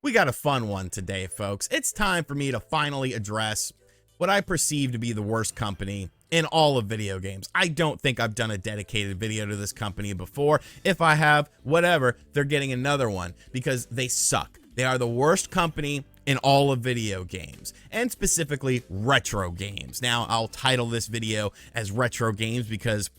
We got a fun one today, folks. It's time for me to finally address what I perceive to be the worst company in all of video games. I don't think I've done a dedicated video to this company before. If I have, whatever, they're getting another one because they suck. They are the worst company in all of video games, and specifically retro games. Now, I'll title this video as retro games because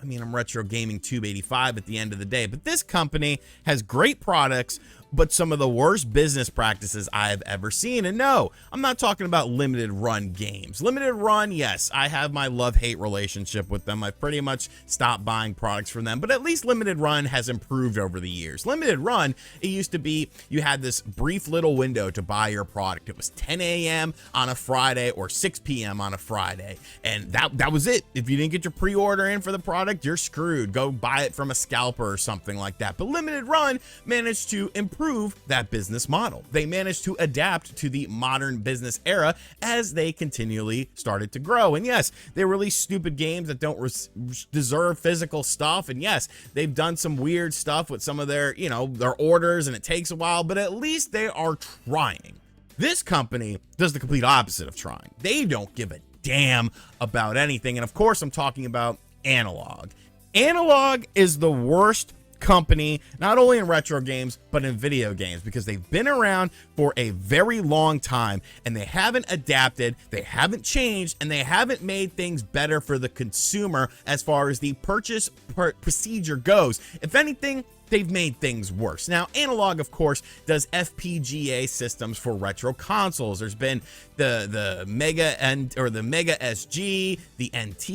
I mean, I'm retro gaming Tube 85 at the end of the day, but this company has great products, but some of the worst business practices I have ever seen. And no, I'm not talking about limited run games. Limited run, yes, I have my love-hate relationship with them. I've pretty much stopped buying products from them, but at least limited run has improved over the years. Limited run, it used to be you had this brief little window to buy your product. It was 10 a.m. on a Friday or 6 p.m. on a Friday, and that was it. If you didn't get your pre-order in for the product, you're screwed. Go buy it from a scalper or something like that. But limited run managed to improve that business model. They managed to adapt to the modern business era as they continually started to grow. And yes, they release stupid games that don't deserve physical stuff. And yes, they've done some weird stuff with some of their, their orders, and it takes a while, but at least they are trying. This company does the complete opposite of trying. They don't give a damn about anything. And of course, I'm talking about Analogue. Analogue is the worst company, not only in retro games, but in video games, because they've been around for a very long time and they haven't adapted, they haven't changed, and they haven't made things better for the consumer as far as the purchase procedure goes. If anything, they've made things worse. Now, Analogue, of course, does FPGA systems for retro consoles. There's been the Mega SG, the NT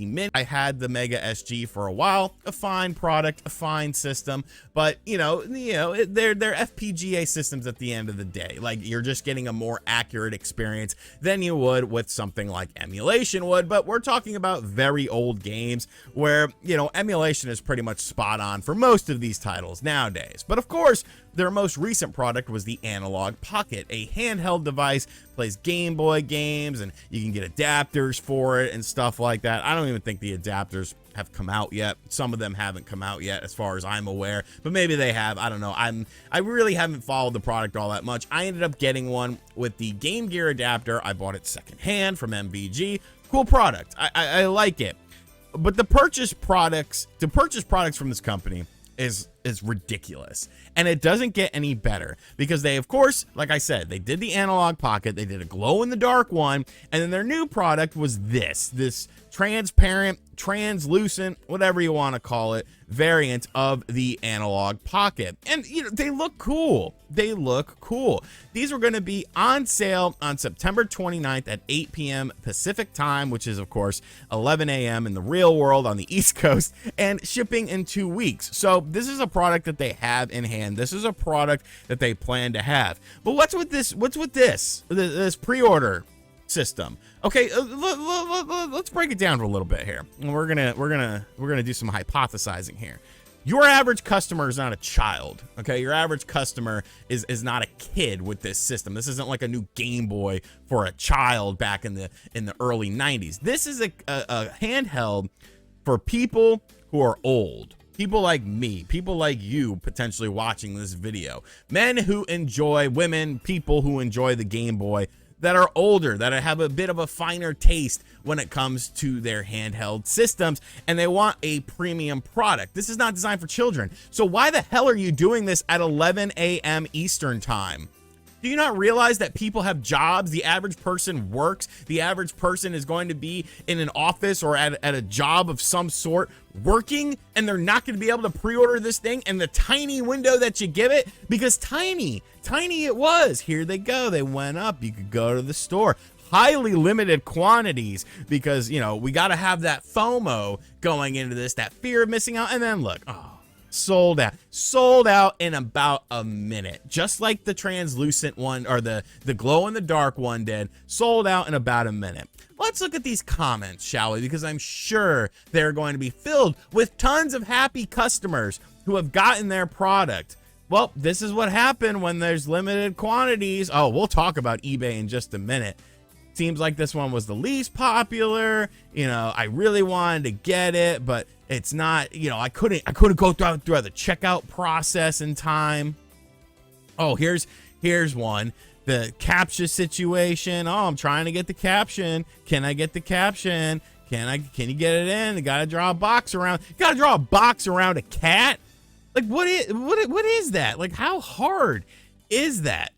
Mini. I had the Mega SG for a while. A fine product, a fine system, but they're FPGA systems at the end of the day. Like, you're just getting a more accurate experience than you would with something like emulation would. But we're talking about very old games where emulation is pretty much spot on for most of these titles nowadays. But of course, their most recent product was the Analogue Pocket, a handheld device, plays Game Boy games, and you can get adapters for it and stuff like that. I don't even think the adapters have come out yet. Some of them haven't come out yet as far as I'm aware, but maybe they have. I don't know. I really haven't followed the product all that much. I ended up getting one with the Game Gear adapter. I bought it secondhand from MVG. Cool product. I like it. But to purchase products from this company is ridiculous, and it doesn't get any better because they, of course, like I said, they did the Analogue Pocket, they did a glow in the dark one, and then their new product was this transparent, translucent, whatever you want to call it, variant of the Analogue Pocket. And they look cool. They look cool. These were going to be on sale on September 29th at 8 p.m. Pacific time, which is of course 11 a.m. in the real world on the East Coast, and shipping in 2 weeks. So this is a product that they have in hand. This is a product that they plan to have. But what's with this pre-order system? Okay, let's break it down for a little bit here, and we're gonna do some hypothesizing here. Your average customer is not a child, okay? Your average customer is not a kid with this system. This isn't like a new Game Boy for a child back in the early 90s. This is a handheld for people who are old. People like me, people like you potentially watching this video, men who enjoy, women, people who enjoy the Game Boy, that are older, that have a bit of a finer taste when it comes to their handheld systems, and they want a premium product. This is not designed for children. So why the hell are you doing this at 11 a.m. Eastern time? Do you not realize that people have jobs? The average person works. The average person is going to be in an office or at a job of some sort working, and they're not going to be able to pre-order this thing in the tiny window that you give it, because tiny it was. Here they go. They went up. You could go to the store. Highly limited quantities because, we got to have that FOMO going into this, that fear of missing out. And then look, sold out in about a minute, just like the translucent one or the glow in the dark one did. Sold out in about a minute. Let's look at these comments, shall we? Because I'm sure they're going to be filled with tons of happy customers who have gotten their product. Well, this is what happened when there's limited quantities. Oh, we'll talk about eBay in just a minute. Seems like this one was the least popular. I really wanted to get it, but it's not, I couldn't go through the checkout process in time. Oh, here's Here's one. The captcha situation. Oh, I'm trying to get the caption. Can I get the caption? Can you get it in? You gotta draw a box around. You gotta draw a box around a cat. Like, what is that? Like, how hard is that?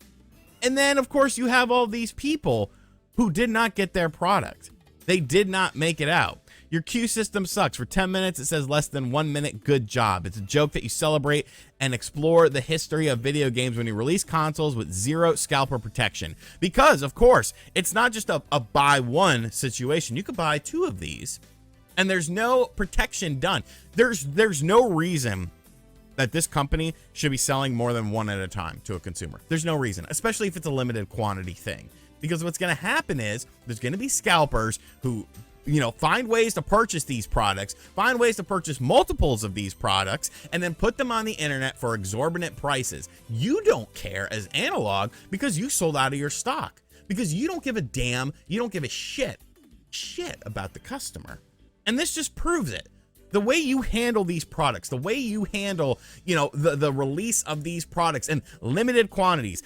And then, of course, you have all these people who did not get their product. They did not make it out. Your queue system sucks. For 10 minutes, it says less than 1 minute. Good job. It's a joke that you celebrate and explore the history of video games when you release consoles with zero scalper protection. Because, of course, it's not just a buy one situation. You could buy 2 of these, and there's no protection done. There's no reason that this company should be selling more than 1 at a time to a consumer. There's no reason, especially if it's a limited quantity thing. Because what's going to happen is there's going to be scalpers who, you know, find ways to purchase these products, find ways to purchase multiples of these products, and then put them on the internet for exorbitant prices. You don't care as Analogue because you sold out of your stock, because you don't give a damn, you don't give a shit about the customer. And this just proves it. The way you handle these products, the way you handle, you know, the release of these products in limited quantities,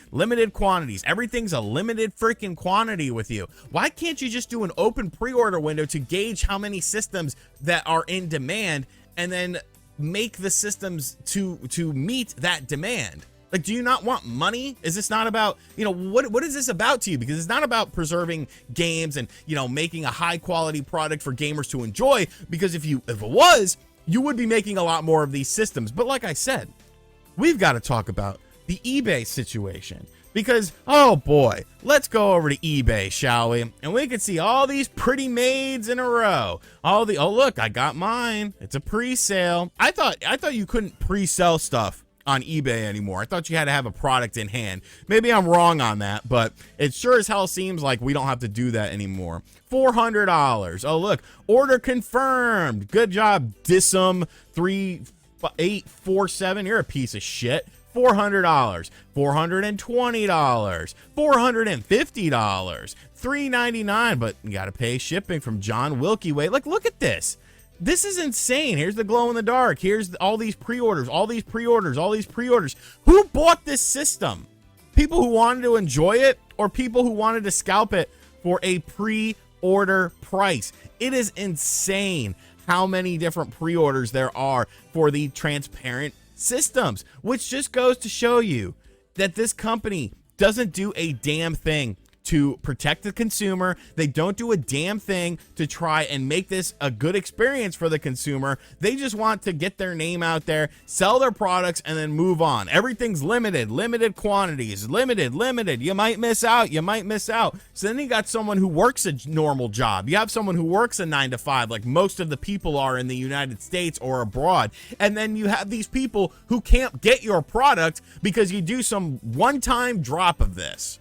everything's a limited freaking quantity with you. Why can't you just do an open pre-order window to gauge how many systems that are in demand and then make the systems to meet that demand? Like, do you not want money? Is this not about, you know, what is this about to you? Because it's not about preserving games and, you know, making a high quality product for gamers to enjoy. Because if it was, you would be making a lot more of these systems. But like I said, we've got to talk about the eBay situation. Because, oh boy, let's go over to eBay, shall we? And we can see all these pretty maids in a row. Oh look, I got mine. It's a pre-sale. I thought you couldn't pre-sell stuff on eBay anymore. I thought you had to have a product in hand. Maybe I'm wrong on that, but it sure as hell seems like we don't have to do that anymore. $400. Oh, look, order confirmed. Good job, Disum3847. You're a piece of shit. $400, $420, $450, $399, but you got to pay shipping from John Wilkie Way. Like, look at this. This is insane. Here's the glow in the dark. Here's all these pre-orders, all these pre-orders. Who bought this system? People who wanted to enjoy it or people who wanted to scalp it for a pre-order price? It is insane how many different pre-orders there are for the transparent systems, which just goes to show you that this company doesn't do a damn thing to protect the consumer. They don't do a damn thing to try and make this a good experience for the consumer. They just want to get their name out there, sell their products, and then move on. Everything's limited quantities, limited. You might miss out. So then you got someone who works a normal job. You have someone who works a 9 to 5, like most of the people are in the United States or abroad. And then you have these people who can't get your product because you do some one-time drop of this.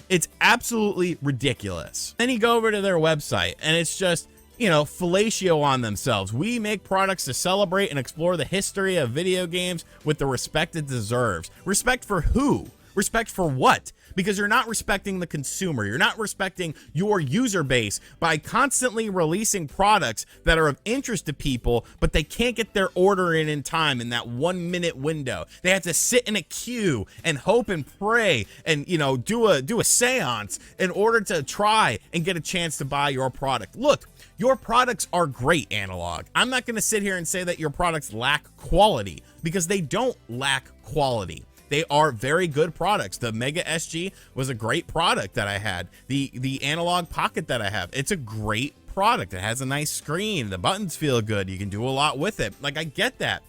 It's absolutely ridiculous. Then you go over to their website and it's just, you know, fellatio on themselves. We make products to celebrate and explore the history of video games with the respect it deserves. Respect for who? Respect for what? Because you're not respecting the consumer. You're not respecting your user base by constantly releasing products that are of interest to people, but they can't get their order in time in that 1 minute window. They have to sit in a queue and hope and pray and, you know, do a seance in order to try and get a chance to buy your product. Look, your products are great, Analogue. I'm not going to sit here and say that your products lack quality, because they don't lack quality. They are very good products. The Mega SG was a great product that I had. The Analogue Pocket that I have, it's a great product. It has a nice screen. The buttons feel good. You can do a lot with it. Like, I get that.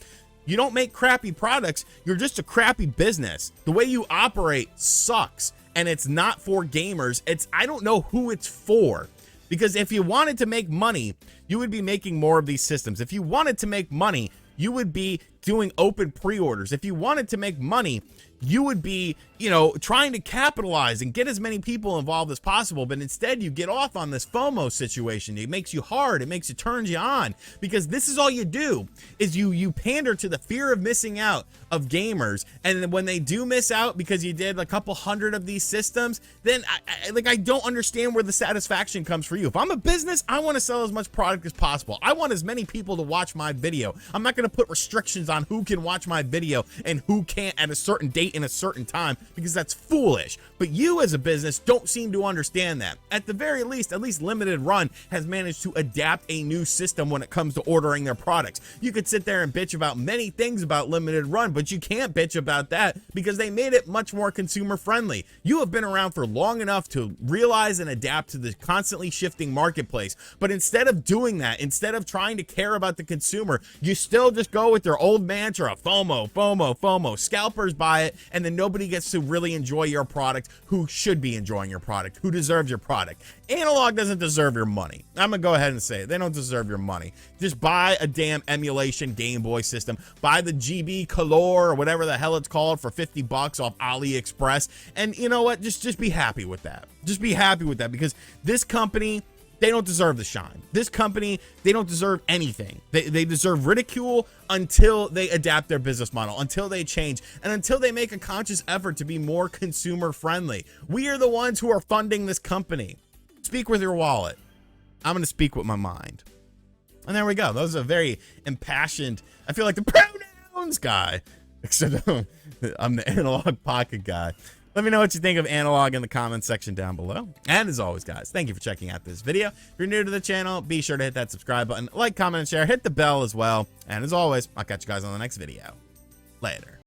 You don't make crappy products. You're just a crappy business. The way you operate sucks, and it's not for gamers. I don't know who it's for. Because if you wanted to make money, you would be making more of these systems. If you wanted to make money, you would be doing open pre-orders. If you wanted to make money, you would be, you know, trying to capitalize and get as many people involved as possible. But instead, you get off on this FOMO situation. It makes you hard. It makes you turns you on, because this is all you do is you pander to the fear of missing out of gamers. And then when they do miss out because you did a couple hundred of these systems, then I don't understand where the satisfaction comes for you. If I'm a business, I want to sell as much product as possible. I want as many people to watch my video. I'm not going to put restrictions on who can watch my video and who can't at a certain date in a certain time, because that's foolish. But you as a business don't seem to understand that. At the very least, at least Limited Run has managed to adapt a new system when it comes to ordering their products. You could sit there and bitch about many things about Limited Run, but you can't bitch about that because they made it much more consumer friendly. You have been around for long enough to realize and adapt to the constantly shifting marketplace. But instead of doing that, instead of trying to care about the consumer, you still just go with their old mantra of FOMO, FOMO, FOMO. Scalpers buy it, and then nobody gets to really enjoy your product who should be enjoying your product, who deserves your product. Analogue doesn't deserve your money. I'm gonna go ahead and say it. They don't deserve your money. Just buy a damn emulation Game Boy system. Buy the GB Color or whatever the hell it's called for 50 bucks off AliExpress. And you know what? Just be happy with that. Just be happy with that, because this company, they don't deserve the shine. This company, they don't deserve anything. They deserve ridicule until they adapt their business model, until they change, and until they make a conscious effort to be more consumer friendly. We are the ones who are funding this company. Speak with your wallet. I'm going to speak with my mind. And there we go. That was a very impassioned, I feel like the pronouns guy, except I'm the Analog Pocket guy. Let me know what you think of Analogue in the comments section down below. And as always, guys, thank you for checking out this video. If you're new to the channel, be sure to hit that subscribe button, like, comment, and share. Hit the bell as well. And as always, I'll catch you guys on the next video. Later.